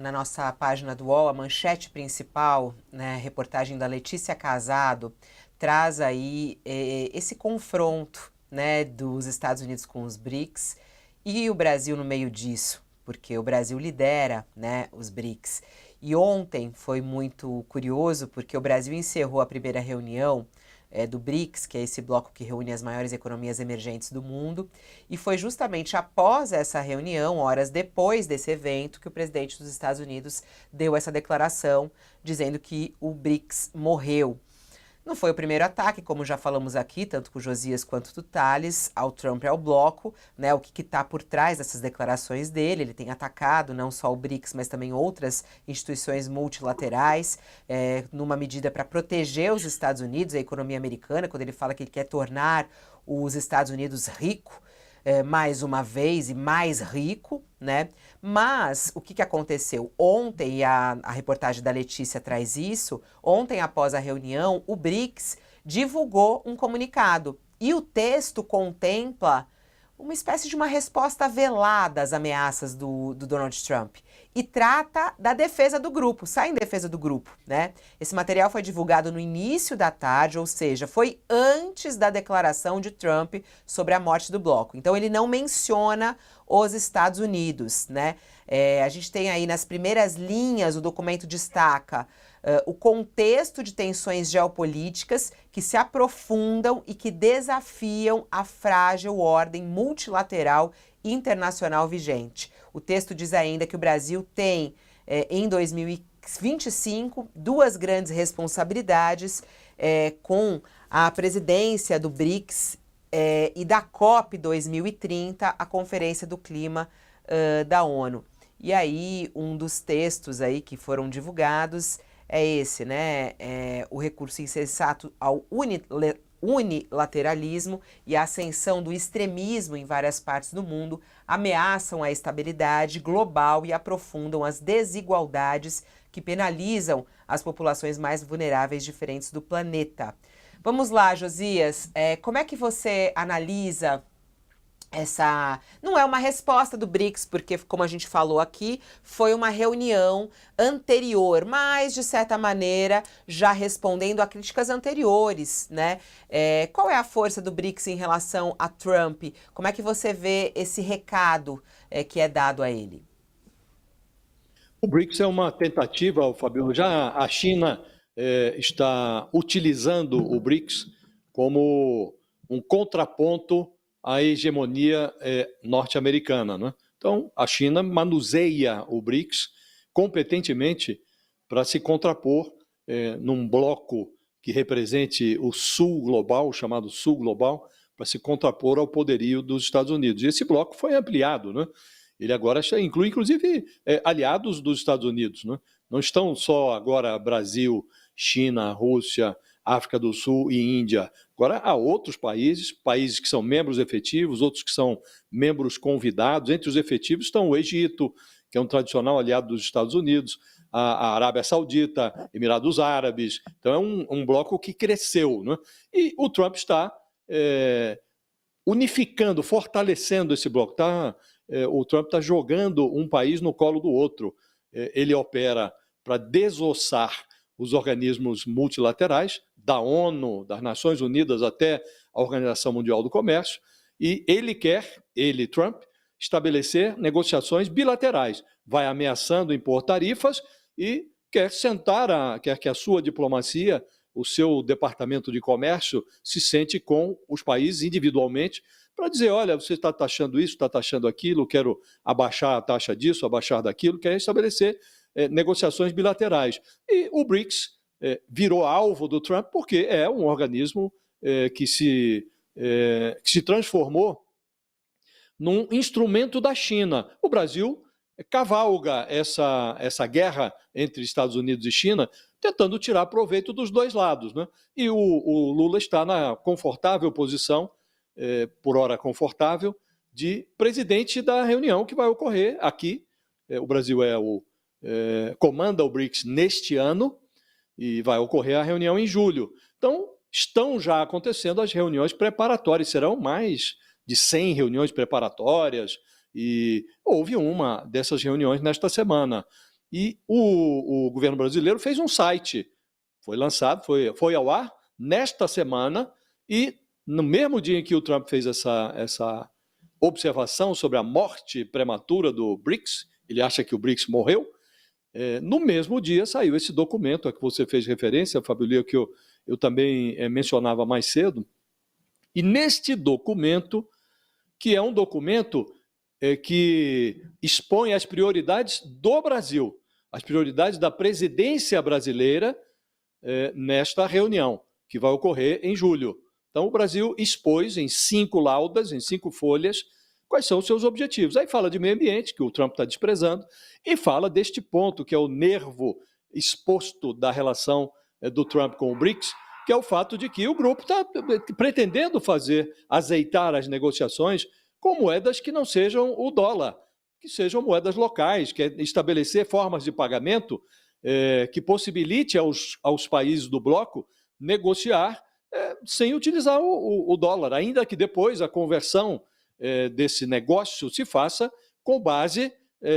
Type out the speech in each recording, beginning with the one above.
Na nossa página do UOL, a manchete principal, né, reportagem da Letícia Casado, traz aí esse confronto, né, dos Estados Unidos com os BRICS e o Brasil no meio disso, porque o Brasil lidera, né, os BRICS. E ontem foi muito curioso porque o Brasil encerrou a primeira reunião do BRICS, que é esse bloco que reúne as maiores economias emergentes do mundo, e foi justamente após essa reunião, horas depois desse evento, que o presidente dos Estados Unidos deu essa declaração dizendo que o BRICS morreu. Não foi o primeiro ataque, como já falamos aqui, tanto com o Josias quanto do Thales, ao Trump e ao bloco, né? O que está por trás dessas declarações dele. Ele tem atacado não só o BRICS, mas também outras instituições multilaterais, numa medida para proteger os Estados Unidos, a economia americana, quando ele fala que ele quer tornar os Estados Unidos rico, mais uma vez e mais rico, né? Mas o que aconteceu ontem, e a reportagem da Letícia traz isso, ontem após a reunião, o BRICS divulgou um comunicado e o texto contempla uma espécie de uma resposta velada às ameaças do Donald Trump e trata da defesa do grupo, sai em defesa do grupo, né? Esse material foi divulgado no início da tarde, ou seja, foi antes da declaração de Trump sobre a morte do bloco. Então ele não menciona os Estados Unidos, né? A gente tem aí nas primeiras linhas, o documento destaca o contexto de tensões geopolíticas que se aprofundam e que desafiam a frágil ordem multilateral internacional vigente. O texto diz ainda que o Brasil tem, em 2025, duas grandes responsabilidades com a presidência do BRICS e da COP 2030, a Conferência do Clima da ONU. E aí, um dos textos aí que foram divulgados é esse, né? O recurso insensato ao unilateralismo e a ascensão do extremismo em várias partes do mundo ameaçam a estabilidade global e aprofundam as desigualdades que penalizam as populações mais vulneráveis diferentes do planeta. Vamos lá, Josias, como é que você analisa essa... Não é uma resposta do BRICS, porque, como a gente falou aqui, foi uma reunião anterior, mas, de certa maneira, já respondendo a críticas anteriores, né? Qual é a força do BRICS em relação a Trump? Como é que você vê esse recado que é dado a ele? O BRICS é uma tentativa, Fabiola. Já a China está utilizando o BRICS como um contraponto à hegemonia norte-americana, né? Então, a China manuseia o BRICS competentemente para se contrapor num bloco que represente o Sul global, chamado Sul global, para se contrapor ao poderio dos Estados Unidos. E esse bloco foi ampliado, né? Ele agora inclui, inclusive, aliados dos Estados Unidos, né? Não estão só agora Brasil, China, Rússia, África do Sul e Índia. Agora há outros países, países que são membros efetivos, outros que são membros convidados. Entre os efetivos estão o Egito, que é um tradicional aliado dos Estados Unidos, a Arábia Saudita, Emirados Árabes. Então é um bloco que cresceu, né? E o Trump está unificando, fortalecendo esse bloco. O Trump está jogando um país no colo do outro. Ele opera para desossar os organismos multilaterais, da ONU, das Nações Unidas até a Organização Mundial do Comércio, e ele, Trump, estabelecer negociações bilaterais. Vai ameaçando impor tarifas e quer que a sua diplomacia, o seu departamento de comércio, se sente com os países individualmente para dizer, olha, você está taxando isso, está taxando aquilo, quero abaixar a taxa disso, abaixar daquilo, quer estabelecer negociações bilaterais. E o BRICS virou alvo do Trump porque é um organismo que se transformou num instrumento da China. O Brasil cavalga essa guerra entre Estados Unidos e China, tentando tirar proveito dos dois lados, né? E o Lula está na confortável posição, por hora confortável, de presidente da reunião que vai ocorrer aqui. O Brasil comanda o BRICS neste ano e vai ocorrer a reunião em julho. Então, estão já acontecendo as reuniões preparatórias, serão mais de 100 reuniões preparatórias, e houve uma dessas reuniões nesta semana. E o governo brasileiro fez um site, foi lançado, foi ao ar nesta semana, e no mesmo dia em que o Trump fez essa observação sobre a morte prematura do BRICS, ele acha que o BRICS morreu, no mesmo dia saiu esse documento a que você fez referência, Fabio, que eu também mencionava mais cedo, e neste documento, que é um documento que expõe as prioridades do Brasil, as prioridades da presidência brasileira nesta reunião, que vai ocorrer em julho. Então, o Brasil expôs em 5 laudas, em 5 folhas, quais são os seus objetivos. Aí fala de meio ambiente, que o Trump está desprezando, e fala deste ponto, que é o nervo exposto da relação do Trump com o BRICS, que é o fato de que o grupo está pretendendo azeitar as negociações com moedas que não sejam o dólar, que sejam moedas locais, que é estabelecer formas de pagamento que possibilite aos países do bloco negociar sem utilizar o dólar, ainda que depois a conversão desse negócio se faça com base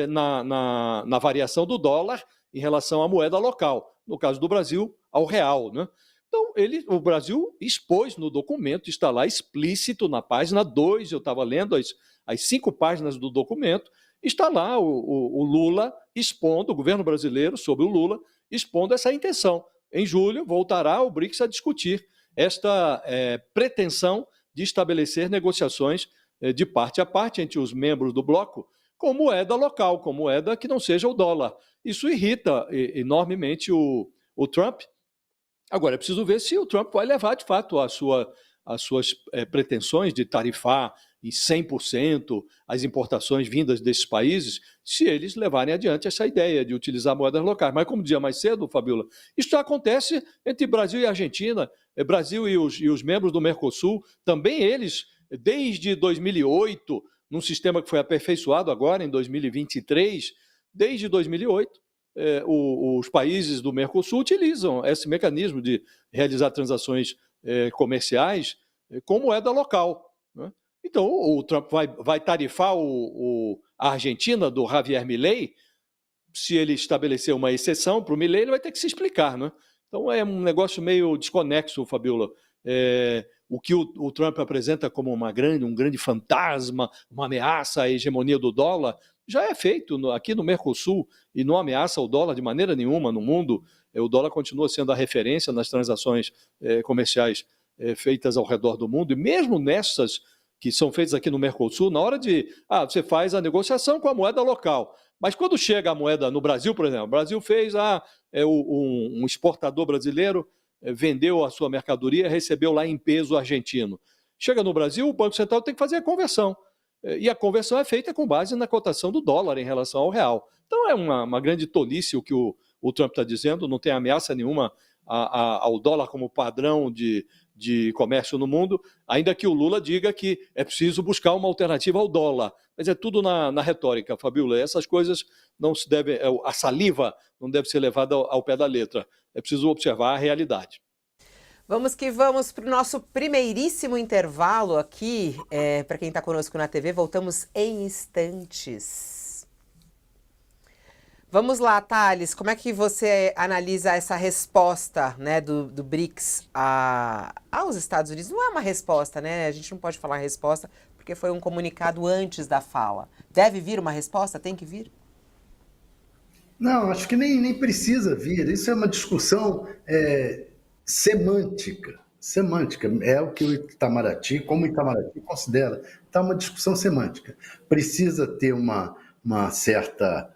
na variação do dólar em relação à moeda local, no caso do Brasil, ao real, né? Então, o Brasil expôs no documento, está lá explícito na página 2, eu estava lendo as 5 páginas do documento, está lá o Lula expondo, o governo brasileiro, sobre o Lula, expondo essa intenção. Em julho, voltará o BRICS a discutir esta pretensão de estabelecer negociações de parte a parte entre os membros do bloco com moeda local, com moeda que não seja o dólar. Isso irrita enormemente o Trump. Agora, é preciso ver se o Trump vai levar, de fato, as suas pretensões de tarifar em 100% as importações vindas desses países, se eles levarem adiante essa ideia de utilizar moedas locais. Mas, como dizia mais cedo, Fabiola, isso já acontece entre Brasil e Argentina, Brasil e os membros do Mercosul, também eles, desde 2008, num sistema que foi aperfeiçoado agora, em 2023, desde 2008, os países do Mercosul utilizam esse mecanismo de realizar transações comerciais com moeda local, né? Então, o Trump vai tarifar a Argentina do Javier Milei. Se ele estabelecer uma exceção para o Milei, ele vai ter que se explicar, né? Então, é um negócio meio desconexo, Fabiola. O que o Trump apresenta como um grande fantasma, uma ameaça à hegemonia do dólar, já é feito aqui no Mercosul e não ameaça o dólar de maneira nenhuma no mundo. O dólar continua sendo a referência nas transações comerciais feitas ao redor do mundo, e mesmo nessas que são feitas aqui no Mercosul, na hora de você faz a negociação com a moeda local, mas quando chega a moeda no Brasil, por exemplo, o Brasil fez um exportador brasileiro vendeu a sua mercadoria, recebeu lá em peso argentino. Chega no Brasil, o Banco Central tem que fazer a conversão. E a conversão é feita com base na cotação do dólar em relação ao real. Então é uma grande tolice o que o Trump está dizendo, não tem ameaça nenhuma ao dólar como padrão de comércio no mundo, ainda que o Lula diga que é preciso buscar uma alternativa ao dólar. Mas é tudo na retórica, Fabiola. Essas coisas não se devem, a saliva não deve ser levada ao pé da letra. É preciso observar a realidade. Vamos que vamos para o nosso primeiríssimo intervalo aqui. Para quem está conosco na TV, voltamos em instantes. Vamos lá, Thales, como é que você analisa essa resposta, né, do BRICS aos Estados Unidos? Não é uma resposta, né? A gente não pode falar resposta porque foi um comunicado antes da fala. Deve vir uma resposta? Tem que vir? Não, acho que nem precisa vir. Isso é uma discussão semântica. Semântica é o que o Itamaraty, como o Itamaraty considera, está uma discussão semântica. Precisa ter uma certa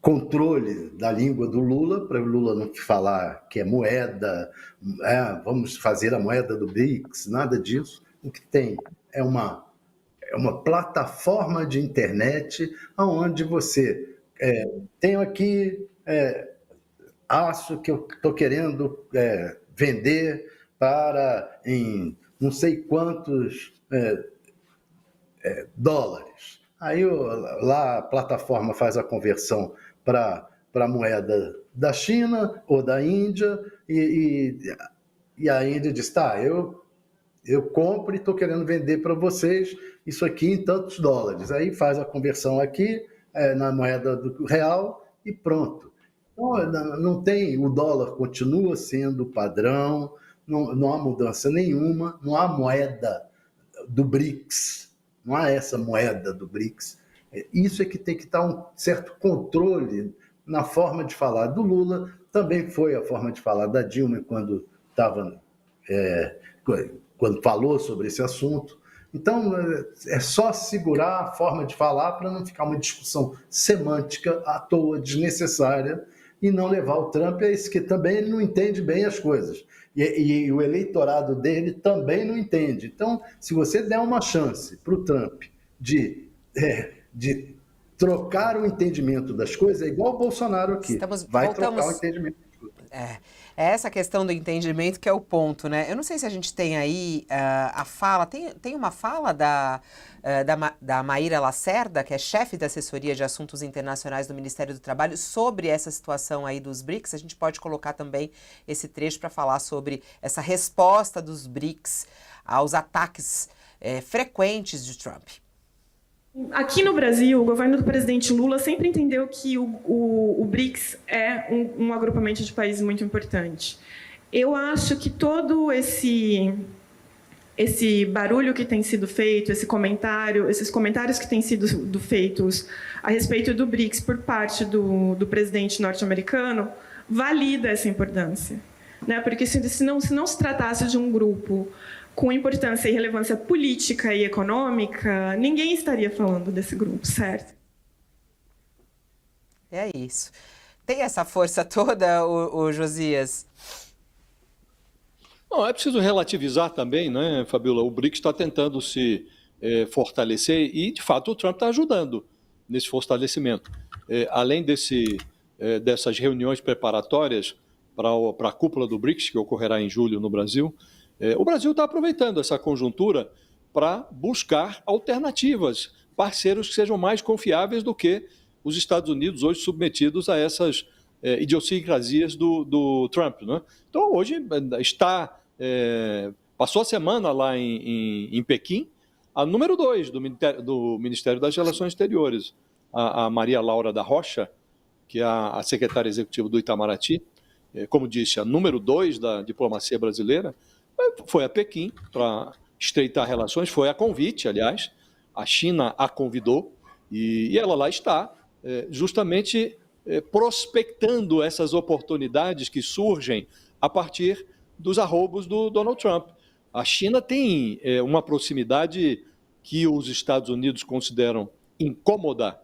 controle da língua do Lula, para o Lula não falar que é moeda, vamos fazer a moeda do BRICS, nada disso. O que tem é uma plataforma de internet onde você tenho aqui aço que eu estou querendo vender em não sei quantos dólares. Aí lá a plataforma faz a conversão para a moeda da China ou da Índia e a Índia diz, tá, eu compro e estou querendo vender para vocês isso aqui em tantos dólares. Aí faz a conversão aqui, na moeda do real e pronto. Então, não tem, o dólar continua sendo padrão, não há mudança nenhuma, não há moeda do BRICS, não há essa moeda do BRICS. Isso é que tem que estar um certo controle na forma de falar do Lula, também foi a forma de falar da Dilma quando falou sobre esse assunto. Então, é só segurar a forma de falar para não ficar uma discussão semântica à toa, desnecessária, e não levar o Trump a esse que também ele não entende bem as coisas. E o eleitorado dele também não entende. Então, se você der uma chance para o Trump de trocar o entendimento das coisas, é igual o Bolsonaro aqui. Vai trocar o entendimento das coisas. É essa questão do entendimento que é o ponto, né? Eu não sei se a gente tem aí a fala, tem uma fala da Maíra Lacerda, que é chefe da assessoria de assuntos internacionais do Ministério do Trabalho, sobre essa situação aí dos BRICS. A gente pode colocar também esse trecho para falar sobre essa resposta dos BRICS aos ataques frequentes de Trump. Aqui no Brasil, o governo do presidente Lula sempre entendeu que o BRICS é um agrupamento de países muito importante. Eu acho que todo esse barulho que tem sido feito, esses comentários que têm sido feitos a respeito do BRICS por parte do presidente norte-americano, valida essa importância, né? Porque se não se tratasse de um grupo com importância e relevância política e econômica, ninguém estaria falando desse grupo, certo? É isso. Tem essa força toda, o Josias? Não, é preciso relativizar também, né, Fabiola? O BRICS está tentando se fortalecer e, de fato, o Trump está ajudando nesse fortalecimento. Além dessas reuniões preparatórias para a cúpula do BRICS, que ocorrerá em julho no Brasil, o Brasil está aproveitando essa conjuntura para buscar alternativas, parceiros que sejam mais confiáveis do que os Estados Unidos, hoje submetidos a essas idiosincrasias do Trump, né? Então, hoje passou a semana lá em Pequim, a número 2 do Ministério das Relações Exteriores, a Maria Laura da Rocha, que é a secretária executiva do Itamaraty, como disse, a número 2 da diplomacia brasileira, foi a Pequim para estreitar relações, foi a convite, aliás, a China a convidou, e ela lá está, justamente prospectando essas oportunidades que surgem a partir dos arrobos do Donald Trump. A China tem uma proximidade que os Estados Unidos consideram incômoda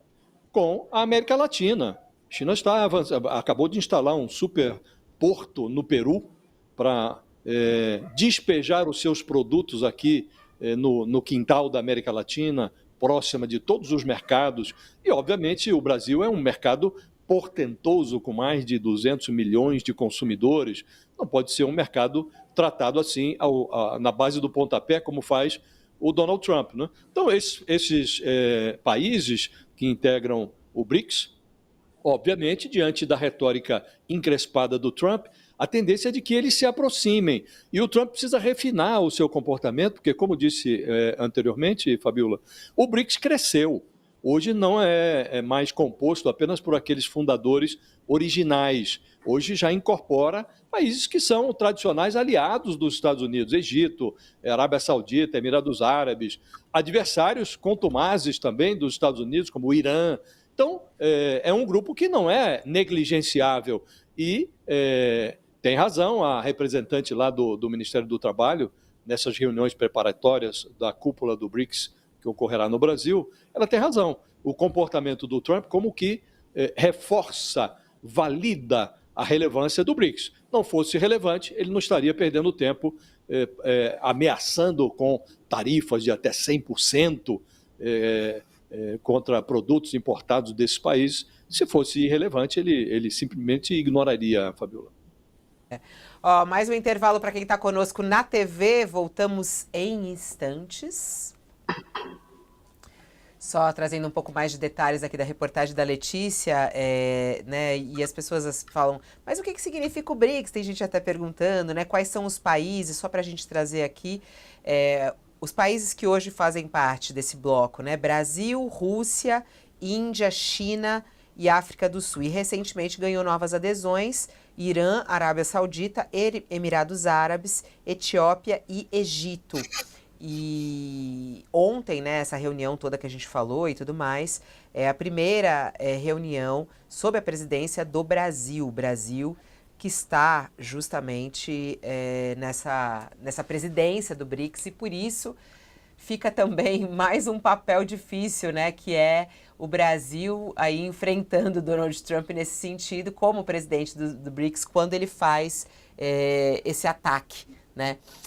com a América Latina. A China acabou de instalar um super porto no Peru para despejar os seus produtos aqui no quintal da América Latina, próxima de todos os mercados. E, obviamente, o Brasil é um mercado portentoso, com mais de 200 milhões de consumidores. Não pode ser um mercado tratado assim, na base do pontapé, como faz o Donald Trump, né? Então, esses países que integram o BRICS, obviamente, diante da retórica encrespada do Trump, a tendência é de que eles se aproximem. E o Trump precisa refinar o seu comportamento, porque, como disse anteriormente, Fabiola, o BRICS cresceu. Hoje não é mais composto apenas por aqueles fundadores originais. Hoje já incorpora países que são tradicionais aliados dos Estados Unidos, Egito, Arábia Saudita, Emirados Árabes, adversários contumazes também dos Estados Unidos, como o Irã. Então, é um grupo que não é negligenciável e tem razão a representante lá do Ministério do Trabalho, nessas reuniões preparatórias da cúpula do BRICS, que ocorrerá no Brasil, ela tem razão. O comportamento do Trump como que reforça, valida a relevância do BRICS. Não fosse relevante, ele não estaria perdendo tempo ameaçando com tarifas de até 100% contra produtos importados desses países. Se fosse irrelevante, ele simplesmente ignoraria, Fabiola. Mais um intervalo para quem está conosco na TV. Voltamos em instantes. Só trazendo um pouco mais de detalhes aqui da reportagem da Letícia, né? E as pessoas falam, mas o que significa o BRICS? Tem gente até perguntando, né? Quais são os países? Só para a gente trazer aqui os países que hoje fazem parte desse bloco, né? Brasil, Rússia, Índia, China e África do Sul. E recentemente ganhou novas adesões: Irã, Arábia Saudita, Emirados Árabes, Etiópia e Egito. E ontem, né, essa reunião toda que a gente falou e tudo mais, é a primeira reunião sob a presidência do Brasil. Brasil que está justamente nessa presidência do BRICS, e por isso fica também mais um papel difícil, né, que é o Brasil aí enfrentando Donald Trump nesse sentido, como presidente do BRICS, quando ele faz esse ataque, né?